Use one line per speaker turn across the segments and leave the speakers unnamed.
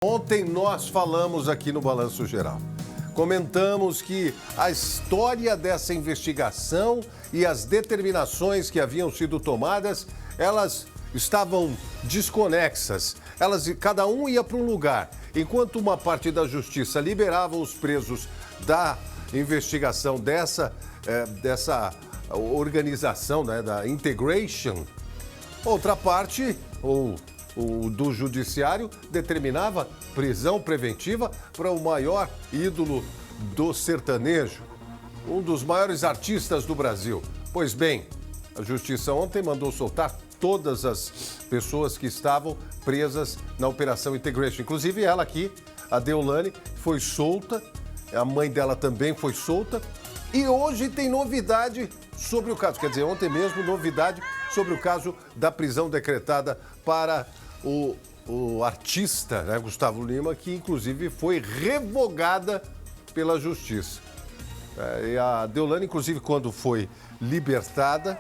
Ontem nós falamos aqui no Balanço Geral. Comentamos que a história dessa investigação e as determinações que haviam sido tomadas, elas estavam desconexas. Cada um ia para um lugar. Enquanto uma parte da justiça liberava os presos da investigação dessa organização, né, da Integration, outra parte, o do judiciário, determinava prisão preventiva para o maior ídolo do sertanejo, um dos maiores artistas do Brasil. Pois bem, a justiça ontem mandou soltar todas as pessoas que estavam presas na Operação Integration. Inclusive ela aqui, a Deolane, foi solta, a mãe dela também foi solta. E hoje tem novidade sobre o caso. Quer dizer, ontem mesmo, novidade sobre o caso da prisão decretada para o artista, né, Gustavo Lima, que inclusive foi revogada pela justiça. E a Deolane, inclusive, quando foi libertada,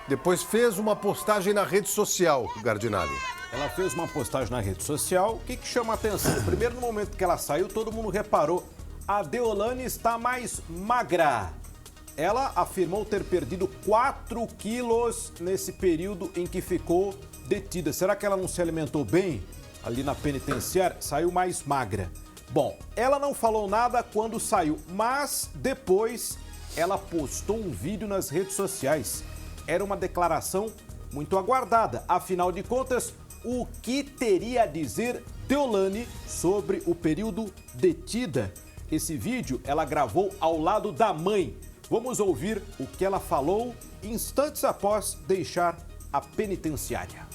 depois fez uma postagem na rede social, Gardinali.
Ela fez uma postagem na rede social. O que chama a atenção? Primeiro, no momento que ela saiu, todo mundo reparou. A Deolane está mais magra. Ela afirmou ter perdido 4 quilos nesse período em que ficou detida. Será que ela não se alimentou bem ali na penitenciária? Saiu mais magra. Bom, ela não falou nada quando saiu, mas depois ela postou um vídeo nas redes sociais. Era uma declaração muito aguardada. Afinal de contas, o que teria a dizer Deolane sobre o período detida? Esse vídeo ela gravou ao lado da mãe. Vamos ouvir o que ela falou instantes após deixar a penitenciária.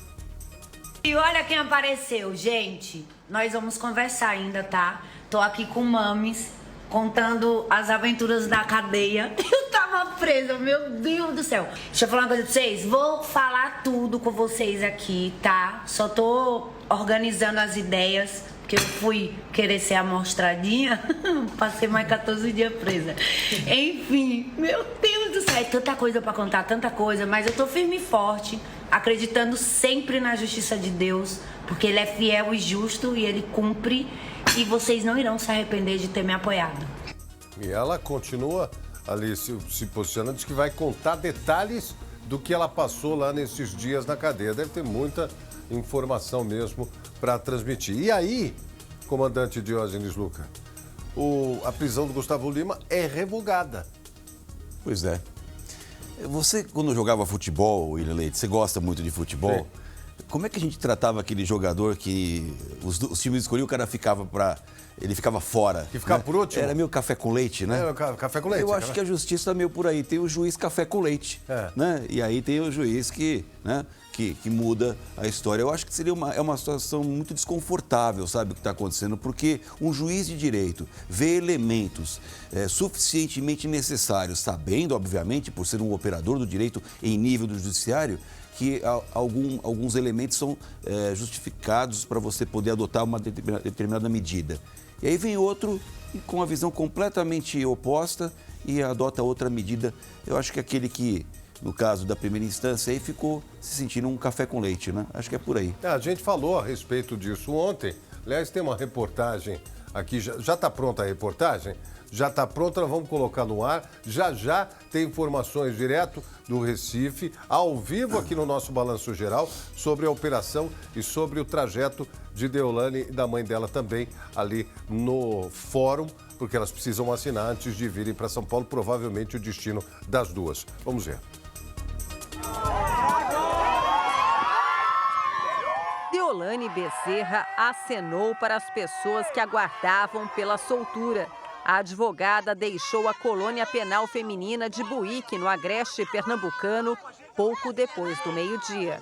E olha quem apareceu, gente. Nós vamos conversar ainda, tá? Tô aqui com Mames, contando as aventuras da cadeia. Eu tava presa, meu Deus do céu. Deixa eu falar uma coisa pra vocês. Vou falar tudo com vocês aqui, tá? Só tô organizando as ideias, porque eu fui querer ser amostradinha. Passei mais 14 dias presa. Enfim, meu Deus do céu. É tanta coisa pra contar, tanta coisa. Mas eu tô firme e forte, acreditando sempre na justiça de Deus, porque Ele é fiel e justo e Ele cumpre. E vocês não irão se arrepender de ter me apoiado.
E ela continua ali se posicionando, diz que vai contar detalhes do que ela passou lá nesses dias na cadeia. Deve ter muita informação mesmo para transmitir. E aí, comandante Diógenes Luca, a prisão do Gustavo Lima é revogada.
Pois é. Você, quando jogava futebol, William Leite, você gosta muito de futebol?
Sim.
Como é que a gente tratava aquele jogador que os times escolhiam, o cara ele ficava fora?
Que ficava, né, por último?
Era meio café com leite, né?
É, café com leite.
Eu acho que a justiça é meio por aí. Tem o juiz café com leite, né? E aí tem o juiz que muda a história. Eu acho que seria uma situação muito desconfortável, sabe, o que está acontecendo, porque um juiz de direito vê elementos suficientemente necessários, sabendo, obviamente, por ser um operador do direito em nível do judiciário, que alguns elementos são justificados para você poder adotar uma determinada medida. E aí vem outro com a visão completamente oposta e adota outra medida. Eu acho que aquele que, no caso da primeira instância, aí ficou se sentindo um café com leite, né? Acho que é por aí.
A gente falou a respeito disso ontem. Aliás, tem uma reportagem aqui. Já está pronta a reportagem? Já está pronta, nós vamos colocar no ar. Já tem informações direto do Recife, ao vivo aqui no nosso Balanço Geral, sobre a operação e sobre o trajeto de Deolane e da mãe dela também ali no fórum, porque elas precisam assinar antes de virem para São Paulo, provavelmente o destino das duas. Vamos ver.
Deolane Bezerra acenou para as pessoas que aguardavam pela soltura. A advogada deixou a colônia penal feminina de Buíque, no Agreste Pernambucano, pouco depois do meio-dia.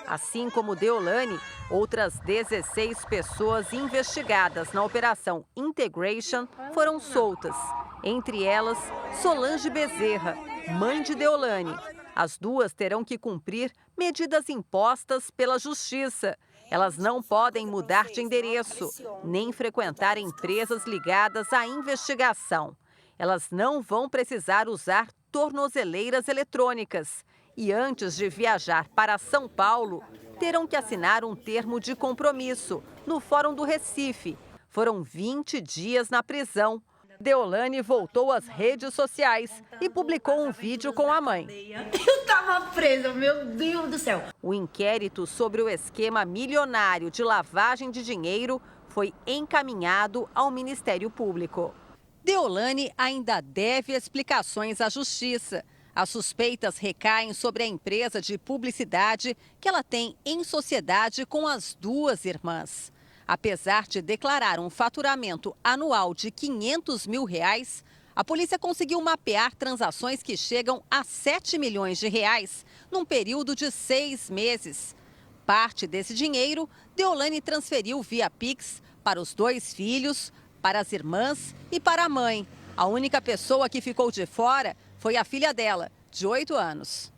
Assim como Deolane, outras 16 pessoas investigadas na Operação Integration foram soltas. Entre elas, Solange Bezerra, mãe de Deolane. As duas terão que cumprir medidas impostas pela Justiça. Elas não podem mudar de endereço, nem frequentar empresas ligadas à investigação. Elas não vão precisar usar tornozeleiras eletrônicas. E antes de viajar para São Paulo, terão que assinar um termo de compromisso no Fórum do Recife. Foram 20 dias na prisão. Deolane voltou às redes sociais e publicou um vídeo com a mãe.
Eu tava presa, meu Deus do céu.
O inquérito sobre o esquema milionário de lavagem de dinheiro foi encaminhado ao Ministério Público. Deolane ainda deve explicações à Justiça. As suspeitas recaem sobre a empresa de publicidade que ela tem em sociedade com as duas irmãs. Apesar de declarar um faturamento anual de R$500 mil, a polícia conseguiu mapear transações que chegam a R$7 milhões num período de 6 meses. Parte desse dinheiro, Deolane transferiu via Pix para os 2 filhos, para as irmãs e para a mãe. A única pessoa que ficou de fora foi a filha dela, de 8 anos.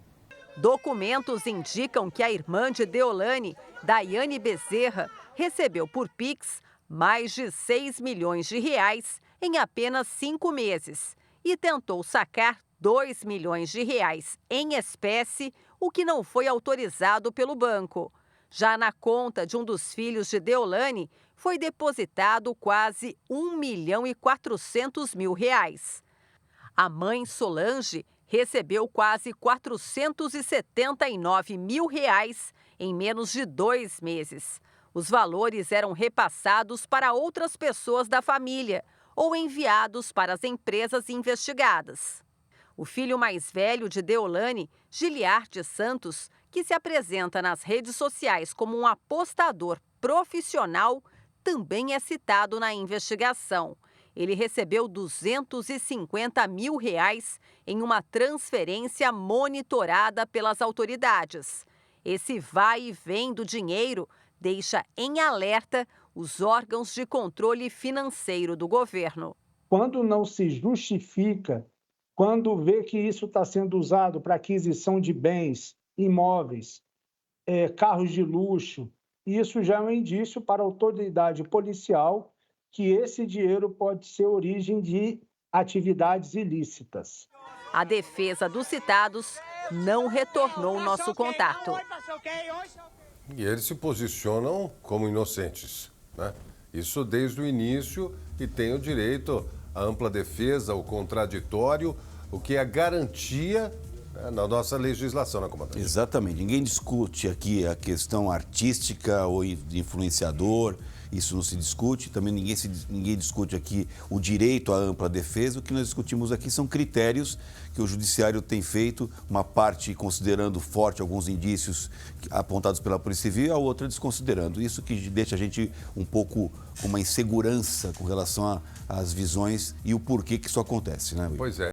Documentos indicam que a irmã de Deolane, Daiane Bezerra, recebeu por Pix mais de R$6 milhões em apenas 5 meses e tentou sacar R$2 milhões em espécie, o que não foi autorizado pelo banco. Já na conta de um dos filhos de Deolane, foi depositado quase R$1.400.000. A mãe Solange recebeu quase R$479 mil em menos de 2 meses. Os valores eram repassados para outras pessoas da família ou enviados para as empresas investigadas. O filho mais velho de Deolane, Giliardi Santos, que se apresenta nas redes sociais como um apostador profissional, também é citado na investigação. Ele recebeu R$250 mil em uma transferência monitorada pelas autoridades. Esse vai e vem do dinheiro deixa em alerta os órgãos de controle financeiro do governo.
Quando não se justifica, quando vê que isso está sendo usado para aquisição de bens, imóveis, carros de luxo, isso já é um indício para a autoridade policial que esse dinheiro pode ser origem de atividades ilícitas.
A defesa dos citados não retornou nosso contato.
E eles se posicionam como inocentes, né? Isso desde o início, e tem o direito à ampla defesa, ao contraditório, o que é garantia, né, na nossa legislação, né, comandante?
Exatamente. Ninguém discute aqui a questão artística ou de influenciador. Isso não se discute, também ninguém discute aqui o direito à ampla defesa. O que nós discutimos aqui são critérios que o Judiciário tem feito, uma parte considerando forte alguns indícios apontados pela Polícia Civil e a outra desconsiderando. Isso que deixa a gente um pouco com uma insegurança com relação às visões e o porquê que isso acontece, né, Will?
Pois é.